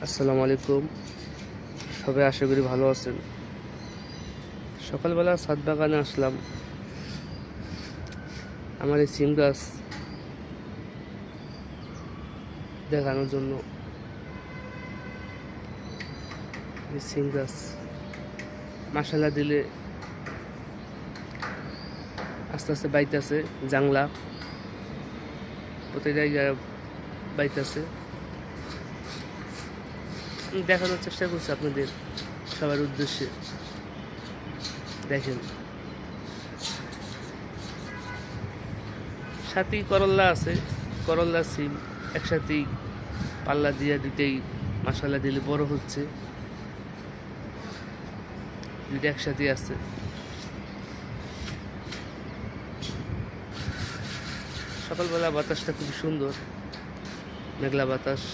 আসসালামু আলাইকুম। সবাই আশা করি ভালো আছেন। সকালবেলা ছাদ বাগানে আসলাম আমার এই সিম গাছ দেখানোর জন্য। এই সিম গাছ মাশাআল্লাহ দিলে আস্তে আস্তে বাইতেছে, জাংলা প্রতি জায়গায় বাইতেছে। দেখানোর চেষ্টা করছি আপনাদের সবার উদ্দেশ্যে। দেখেন, সাথেই করল্লা আছে, করল্লা সিম একসাথেই পাল্লা দিয়ে দুইটাই মাশাআল্লাহ দিলে বড় হচ্ছে, দুইটা একসাথেই আছে। সকালবেলা বাতাসটা খুব সুন্দর, মেঘলা বাতাস।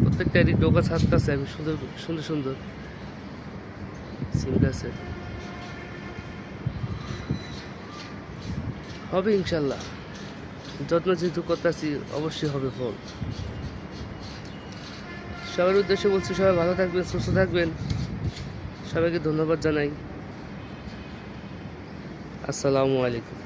প্রত্যেকটারই ডোকা ছাড়তেছে আমি সুন্দর সুন্দর সুন্দর সিম গাছের। হবে ইনশাল্লাহ, যত্ন যেহেতু করতেছি অবশ্যই হবে ফল। সবার উদ্দেশ্যে বলছি, সবাই ভালো থাকবেন, সুস্থ থাকবেন। সবাইকে ধন্যবাদ জানাই। আসসালামু আলাইকুম।